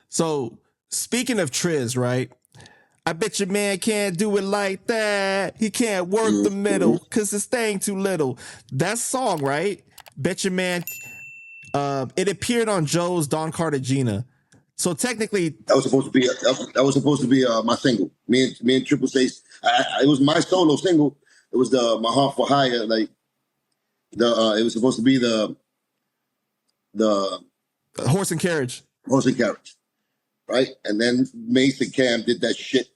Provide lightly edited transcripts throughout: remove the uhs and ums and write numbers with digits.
So speaking of Triz, right? I bet your man can't do it like that. He can't work the middle because his thing too little. That song, right? Bet your man. It appeared on Joe's Don Cartagena. So technically, that was supposed to be my single. Me and Triple Six. It was my solo single. It was my Heart for Hire. Like it was supposed to be the Horse and Carriage. Horse and Carriage, right? And then Mace and Cam did that shit.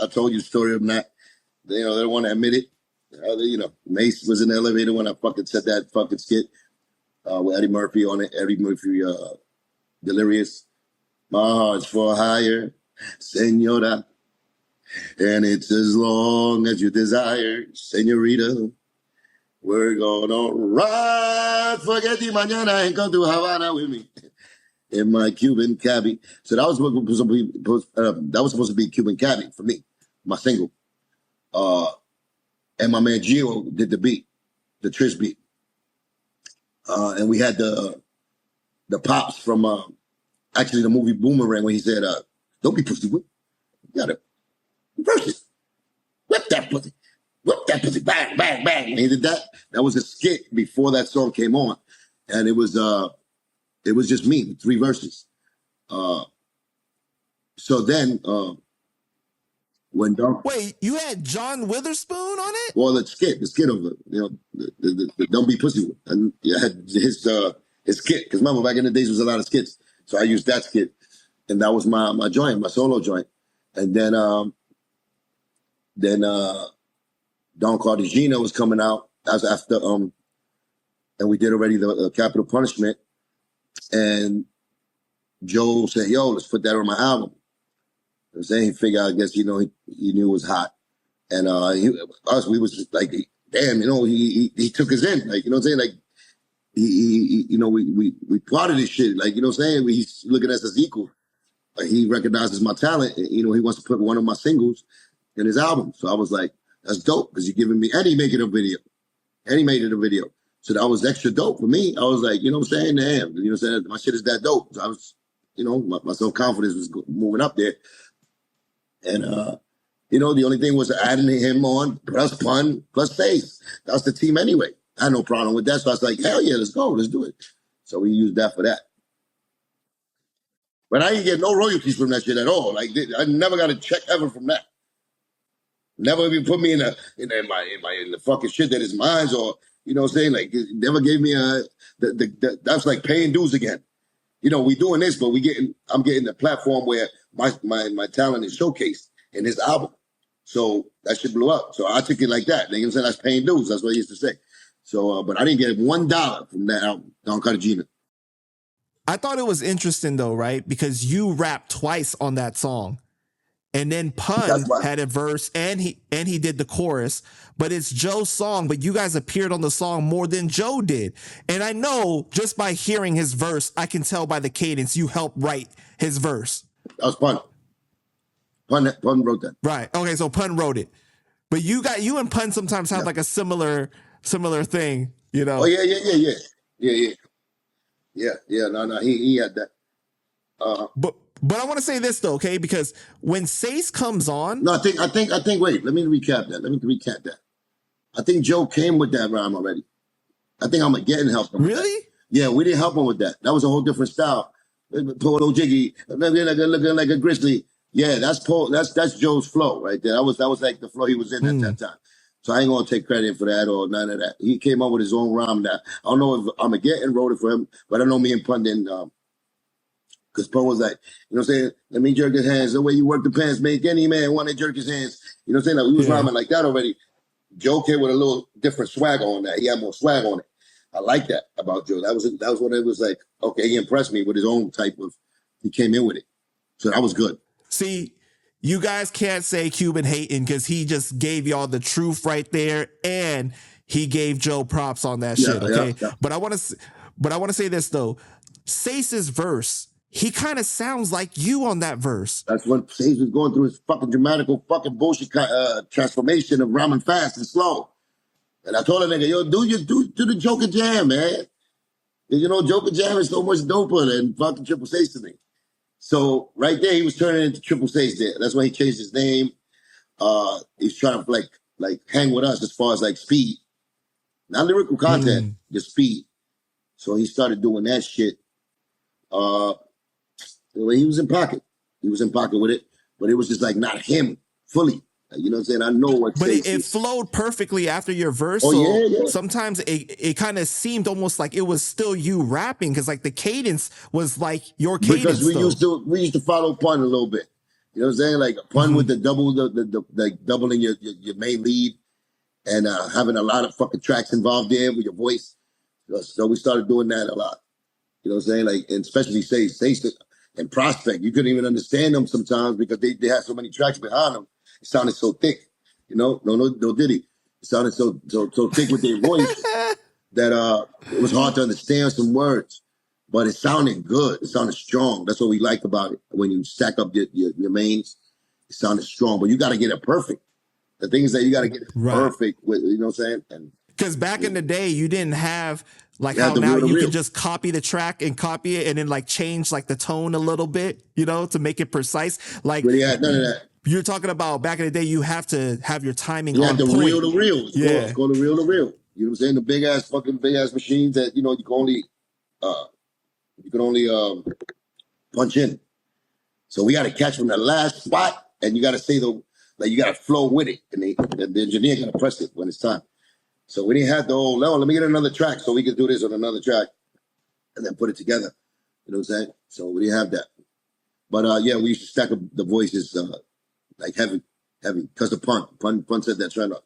I told you the story of that. They don't want to admit it. Mace was in the elevator when I fucking said that fucking skit with Eddie Murphy on it. Eddie Murphy, Delirious. My heart's for hire, senora. And it's as long as you desire, senorita. We're gonna ride, forget the mañana, and come to Havana with me. In my Cuban cabbie. So that was supposed to be Cuban cabbie for me, my single. And my man Gio did the beat, the Triz beat. And we had the pops from actually the movie Boomerang when he said, "Don't be pussy whip. You gotta reverse it. Whip that pussy. Whip that pussy. Bang, bang, bang." And he did that. That was a skit before that song came on. And it was just me with 3 verses. So then when Wait, you had John Witherspoon on it? Well, the skit of it, the Don't Be Pussy Whip. And I had his skit, because remember back in the days there was a lot of skits. So I used that skit. And that was my joint, my solo joint. And then Don Cartagena was coming out. That was after and we did already the Capital Punishment. And Joe said, "Yo, let's put that on my album." I'm saying he figured, I guess, he knew it was hot. And we was just like, damn, he took us in. Like, you know what I'm saying? Like, we plotted this shit. Like, you know what I'm saying? He's looking at us as equal. Like, he recognizes my talent. He wants to put one of my singles in his album. So I was like, that's dope, because you're giving me, and he made it a video. So that was extra dope for me. I was like, you know what I'm saying? Damn, you know what I'm saying? My shit is that dope. So I was, my self-confidence was moving up there. And, the only thing was adding him on, plus Pun, plus Face. That was the team anyway. I had no problem with that. So I was like, hell yeah, let's go. Let's do it. So we used that for that. But I didn't get no royalties from that shit at all. Like, I never got a check ever from that. Never even put me in the fucking shit that is mine, or, you know what I'm saying? Like, it never gave me that's like paying dues again. We doing this, but I'm getting the platform where my talent is showcased in his album. So that shit blew up. So I took it like that. You know what I'm saying? That's paying dues. That's what I used to say. So, but I didn't get $1 from that album, Don Cartagena. I thought it was interesting though, right? Because you rapped twice on that song. And then Pun had a verse and he did the chorus, but it's Joe's song, but you guys appeared on the song more than Joe did. And I know just by hearing his verse, I can tell by the cadence you helped write his verse. That was Pun. Pun wrote that. Right. Okay, so Pun wrote it. But you and Pun sometimes have like a similar thing, Oh yeah. No, he had that. But I want to say this though, okay? Because when Sace comes on, no, I think. Wait, let me recap that. I think Joe came with that rhyme already. I think I'm getting help. Really? Yeah, we didn't help him with that. That was a whole different style. Polo Jiggy, looking like a grizzly. Yeah, that's Joe's flow right there. That was like the flow he was in at that time. So I ain't gonna take credit for that or none of that. He came up with his own rhyme. That I don't know if Armageddon wrote it for him, but I know me and Pun didn't. Because Pun was like, you know what I'm saying? Let me jerk his hands. The way you work the pants, make any man want to jerk his hands. You know what I'm saying? Like, we was rhyming like that already. Joe came with a little different swag on that. He had more swag on it. I like that about Joe. That was what it was like. Okay, he impressed me with his own type of. He came in with it, so that was good. See, you guys can't say Cuban hating because he just gave y'all the truth right there, and he gave Joe props on that shit. Okay, yeah. But I want to say this though. Sace's verse, he kind of sounds like you on that verse. That's when Sace was going through his fucking dramatical fucking bullshit transformation of rhyming fast and slow. And I told a nigga, yo, do the Joker jam, man. You know, Joker Jam is so much doper than fucking Triple Sage to me. So right there, he was turning into Triple Sage there. That's why he changed his name. He's trying to like hang with us as far as like speed, not lyrical content, just speed. So he started doing that shit. He was in pocket. He was in pocket with it, but it was just like not him fully. You know what I'm saying? I know what. But it flowed perfectly after your verse. Oh, so yeah. Sometimes it kind of seemed almost like it was still you rapping because like the cadence was like your cadence. Because we used to follow pun a little bit. You know what I'm saying? Like a pun with the double, like doubling your main lead and having a lot of fucking tracks involved there with your voice. So we started doing that a lot. You know what I'm saying? Like, and especially Sage and Prospect, you couldn't even understand them sometimes because they had so many tracks behind them. It sounded so thick. You know, no Diddy. It sounded so thick with their voice that it was hard to understand some words. But it sounded good. It sounded strong. That's what we liked about it. When you stack up your mains, it sounded strong. But you got to get it perfect. The thing is that you got to get it perfect. With, you know what I'm saying? Because back in the day, you didn't have like how now you can just copy the track and copy it and then like change like the tone a little bit, you know, to make it precise. Like but yeah, none of that. You're talking about back in the day, you have to have your timing on point. You have to reel to reel. It's called the reel to reel. You know what I'm saying? The big ass machines that, you know, you can only punch in. So we got to catch from the last spot and you got to say you got to flow with it. And the engineer got to press it when it's time. So we didn't have the whole, let me get another track so we can do this on another track and then put it together. You know what I'm saying? So we didn't have that. But yeah, we used to stack up the voices like heavy. Because the pun said that trying to